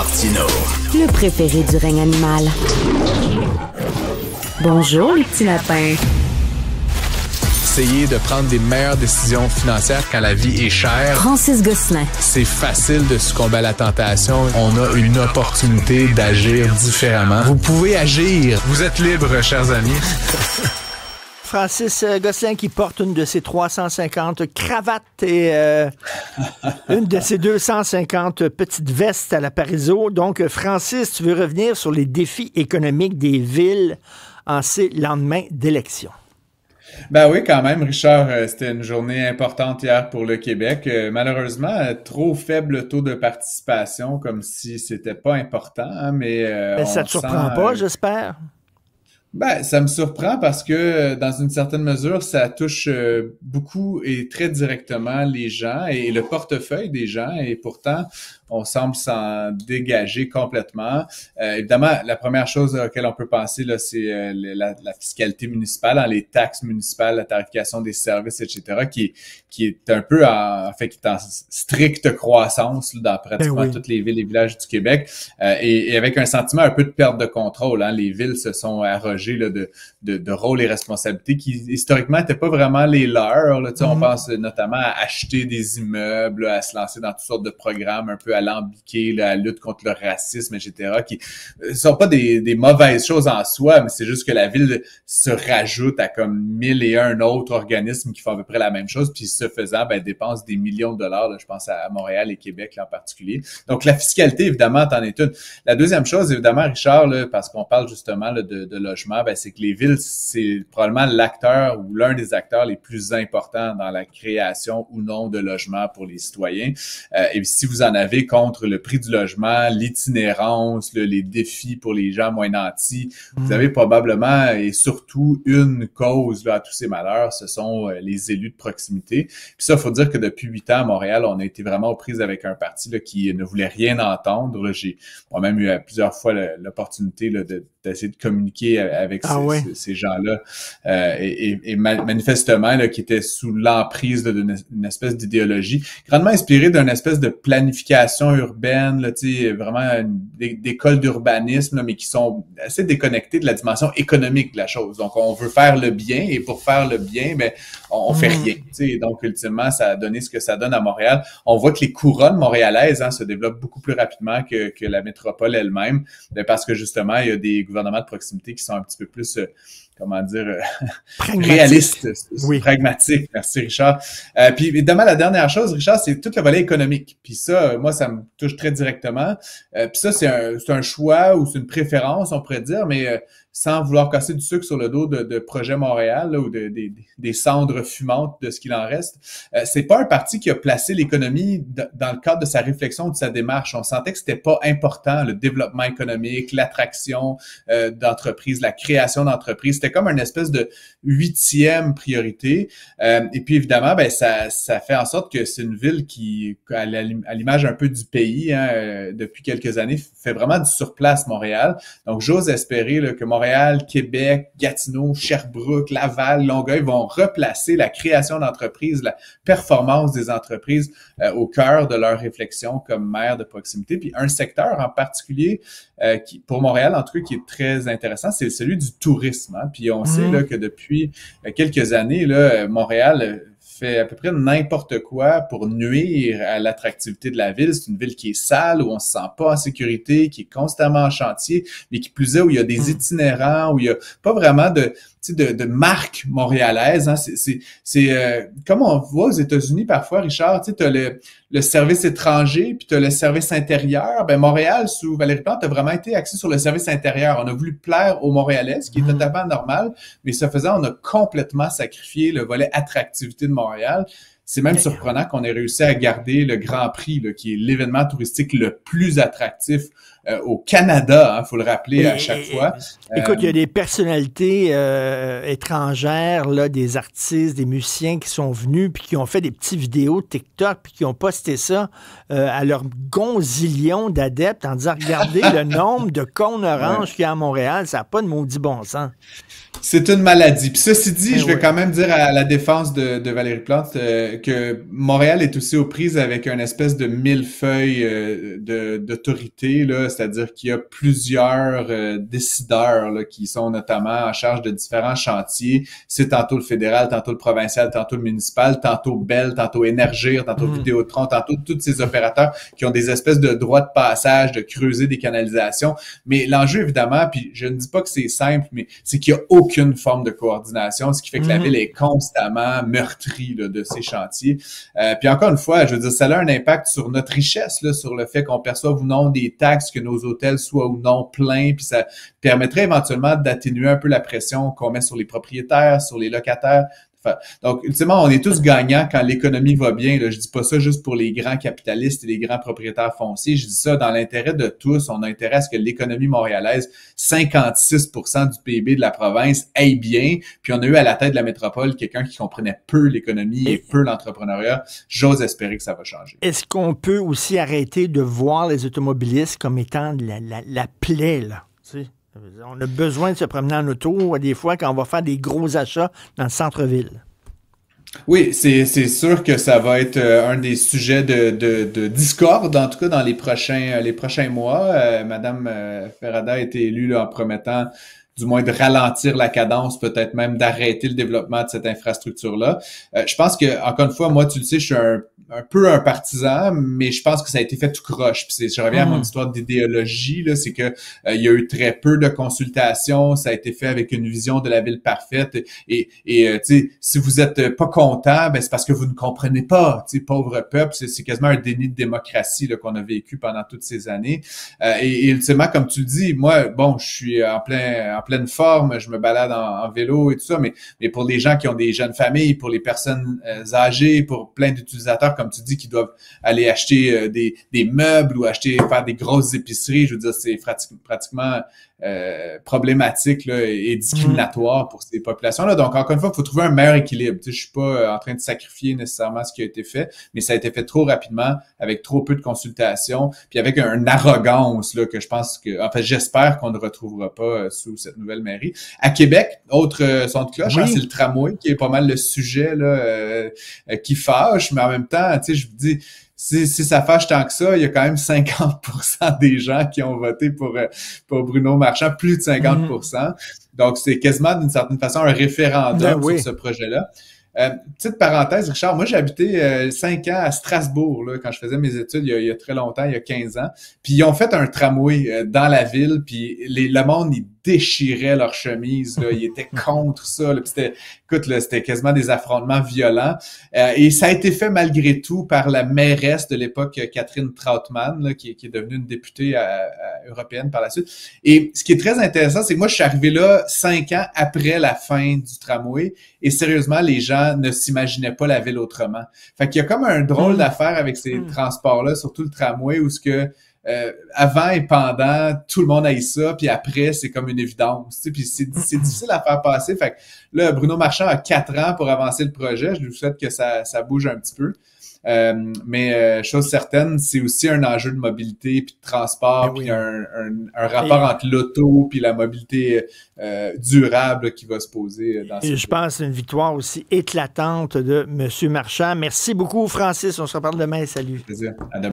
Martineau. Le préféré du règne animal. Bonjour, les petits lapins. Essayer de prendre des meilleures décisions financières quand la vie est chère. Francis Gosselin. C'est facile de succomber à la tentation. On a une opportunité d'agir différemment. Vous pouvez agir. Vous êtes libres, chers amis. Francis Gosselin qui porte une de ses 350 cravates et une de ses 250 petites vestes à la Parizeau. Donc, Francis, tu veux revenir sur les défis économiques des villes en ces lendemains d'élections? Ben oui, quand même, Richard, c'était une journée importante hier pour le Québec. Malheureusement, trop faible taux de participation, comme si c'était pas important, hein, mais ça te surprend pas, j'espère? Ben, ça me surprend parce que, dans une certaine mesure, ça touche beaucoup et très directement les gens et le portefeuille des gens, et pourtant, on semble s'en dégager complètement. Évidemment, la première chose à laquelle on peut penser, là, c'est la fiscalité municipale, hein, les taxes municipales, la tarification des services, etc., qui est un peu en stricte croissance là, dans pratiquement toutes les villes et villages du Québec, et avec un sentiment un peu de perte de contrôle. Hein. Les villes se sont arrogées là, de rôles et responsabilités qui, historiquement, n'étaient pas vraiment les leurs. Là. On pense notamment à acheter des immeubles, à se lancer dans toutes sortes de programmes un peu alambiqués, la lutte contre le racisme, etc., qui sont pas des mauvaises choses en soi, mais c'est juste que la ville se rajoute à comme 1001 autres organismes qui font à peu près la même chose, puis ce faisant, ben, dépense des millions de dollars, là, je pense à Montréal et Québec là, en particulier. Donc, la fiscalité, évidemment, t'en est une. La deuxième chose, évidemment, Richard, là, parce qu'on parle justement là, de logement, ben, c'est que les villes, c'est probablement l'acteur ou l'un des acteurs les plus importants dans la création ou non de logements pour les citoyens. Et si vous en avez contre le prix du logement, l'itinérance, les défis pour les gens moins nantis, vous avez probablement et surtout une cause là, à tous ces malheurs, ce sont les élus de proximité. Puis ça, il faut dire que depuis 8 ans à Montréal, on a été vraiment aux prises avec un parti là, qui ne voulait rien entendre. Là, j'ai moi-même eu plusieurs fois l'opportunité là, d'essayer de communiquer avec ces gens-là et manifestement là, qui étaient sous l'emprise d'une espèce d'idéologie grandement inspirée d'une espèce de planification urbaine, là, vraiment d'écoles d'urbanisme, là, mais qui sont assez déconnectées de la dimension économique de la chose. Donc, on veut faire le bien et pour faire le bien, mais on fait rien. Donc, ultimement, ça a donné ce que ça donne à Montréal. On voit que les couronnes montréalaises se développent beaucoup plus rapidement que la métropole elle-même, parce que justement, il y a des gouvernements de proximité qui sont un petit peu plus réaliste, pragmatique. Merci, Richard. Puis évidemment, la dernière chose, Richard, c'est tout le volet économique. Puis ça, moi, ça me touche très directement. Puis ça, c'est un choix ou c'est une préférence, on pourrait dire, mais sans vouloir casser du sucre sur le dos de Projet Montréal là, ou des cendres fumantes de ce qu'il en reste. C'est pas un parti qui a placé l'économie dans le cadre de sa réflexion, de sa démarche. On sentait que c'était pas important, le développement économique, l'attraction d'entreprises, la création d'entreprises. C'était comme une espèce de 8e priorité. Et puis évidemment, ben ça fait en sorte que c'est une ville qui, à l'image un peu du pays, depuis quelques années, fait vraiment du surplace Montréal. Donc j'ose espérer là, que Montréal, Québec, Gatineau, Sherbrooke, Laval, Longueuil vont replacer la création d'entreprises, la performance des entreprises au cœur de leur réflexion comme maire de proximité. Puis un secteur en particulier qui, pour Montréal, en tout cas, qui est très intéressant, c'est celui du tourisme. Hein. Puis on sait là, que depuis quelques années, là, Montréal fait à peu près n'importe quoi pour nuire à l'attractivité de la ville. C'est une ville qui est sale, où on se sent pas en sécurité, qui est constamment en chantier, mais qui plus est, où il y a des itinérants, où il y a pas vraiment de marque montréalaise. Hein. C'est comme on voit aux États-Unis parfois, Richard, tu as le service étranger, puis tu as le service intérieur. Ben Montréal, sous Valérie Plante, a vraiment été axé sur le service intérieur. On a voulu plaire aux Montréalais, ce qui est totalement normal, mais ce faisant, on a complètement sacrifié le volet attractivité de Montréal. C'est même surprenant qu'on ait réussi à garder le Grand Prix, là, qui est l'événement touristique le plus attractif au Canada, faut le rappeler à chaque fois. Écoute, il y a des personnalités étrangères, là, des artistes, des musiciens qui sont venus puis qui ont fait des petites vidéos TikTok puis qui ont posté ça à leur gonzillion d'adeptes en disant, regardez le nombre de cônes oranges qu'il y a à Montréal, ça n'a pas de maudit bon sens. C'est une maladie. Puis ceci dit, je vais quand même dire à la défense de Valérie Plante que Montréal est aussi aux prises avec une espèce de millefeuille d'autorité, là, c'est-à-dire qu'il y a plusieurs décideurs là, qui sont notamment en charge de différents chantiers. C'est tantôt le fédéral, tantôt le provincial, tantôt le municipal, tantôt Bell, tantôt Énergir, tantôt Vidéotron, tantôt tous ces opérateurs qui ont des espèces de droits de passage, de creuser des canalisations. Mais l'enjeu, évidemment, puis je ne dis pas que c'est simple, mais c'est qu'il y a aucune forme de coordination, ce qui fait que la ville est constamment meurtrie là, de ces chantiers. Puis encore une fois, je veux dire, ça a un impact sur notre richesse, là, sur le fait qu'on perçoive ou non des taxes, que nos hôtels soient ou non pleins, puis ça permettrait éventuellement d'atténuer un peu la pression qu'on met sur les propriétaires, sur les locataires. Donc, ultimement, on est tous gagnants quand l'économie va bien. Là. Je dis pas ça juste pour les grands capitalistes et les grands propriétaires fonciers. Je dis ça dans l'intérêt de tous. On a intérêt à ce que l'économie montréalaise, 56% du PIB de la province, aille bien. Puis on a eu à la tête de la métropole quelqu'un qui comprenait peu l'économie et peu l'entrepreneuriat. J'ose espérer que ça va changer. Est-ce qu'on peut aussi arrêter de voir les automobilistes comme étant la plaie, là? Tu sais? On a besoin de se promener en auto, des fois, quand on va faire des gros achats dans le centre-ville. Oui, c'est sûr que ça va être un des sujets de discorde, en tout cas dans les prochains mois. Madame Ferrada a été élue là, en promettant du moins de ralentir la cadence, peut-être même d'arrêter le développement de cette infrastructure-là. Je pense que, encore une fois, moi, tu le sais, je suis un peu un partisan, mais je pense que ça a été fait tout croche. Puis je reviens à mon histoire d'idéologie, là, c'est que il y a eu très peu de consultations, ça a été fait avec une vision de la ville parfaite. Et tu sais, si vous êtes pas content, ben c'est parce que vous ne comprenez pas. Tu sais, pauvre peuple, c'est quasiment un déni de démocratie là qu'on a vécu pendant toutes ces années. Et ultimement, comme tu le dis, moi, bon, je suis en pleine forme, je me balade en vélo et tout ça, mais pour les gens qui ont des jeunes familles, pour les personnes âgées, pour plein d'utilisateurs, comme tu dis, qui doivent aller acheter des meubles ou faire des grosses épiceries, je veux dire, c'est pratiquement problématique là, et discriminatoire pour ces populations-là. Donc, encore une fois, il faut trouver un meilleur équilibre. Tu sais, je suis pas en train de sacrifier nécessairement ce qui a été fait, mais ça a été fait trop rapidement, avec trop peu de consultations, puis avec une arrogance là, que je pense que, en fait, j'espère qu'on ne retrouvera pas sous cette nouvelle mairie. À Québec, autre son de cloche, c'est le tramway qui est pas mal le sujet là qui fâche, mais en même temps, tu sais, je vous dis, si ça fâche tant que ça, il y a quand même 50% des gens qui ont voté pour Bruno Marchand, plus de 50%. Donc, c'est quasiment d'une certaine façon un référendum sur ce projet-là. Petite parenthèse, Richard, moi j'ai habité 5 ans à Strasbourg là, quand je faisais mes études il y a très longtemps, il y a 15 ans. Puis ils ont fait un tramway dans la ville, puis le monde, il déchirait leurs chemises, là, ils étaient contre ça. Là, c'était quasiment des affrontements violents. Et ça a été fait malgré tout par la mairesse de l'époque, Catherine Trautmann, là, qui est devenue une députée européenne par la suite. Et ce qui est très intéressant, c'est que moi, je suis arrivé là 5 ans après la fin du tramway. Et sérieusement, les gens ne s'imaginaient pas la ville autrement. Fait qu'il y a comme un drôle d'affaire avec ces transports-là, surtout le tramway, où ce que avant et pendant, tout le monde haït ça, puis après, c'est comme une évidence. Tu sais, puis c'est difficile à faire passer. Fait que là, Bruno Marchand a 4 ans pour avancer le projet. Je lui souhaite que ça bouge un petit peu. Mais chose certaine, c'est aussi un enjeu de mobilité puis de transport, puis un rapport entre l'auto puis la mobilité durable qui va se poser dans ce. Je pense que c'est une victoire aussi éclatante de M. Marchand. Merci beaucoup, Francis. On se reparle demain. Salut. Plaisir. À demain.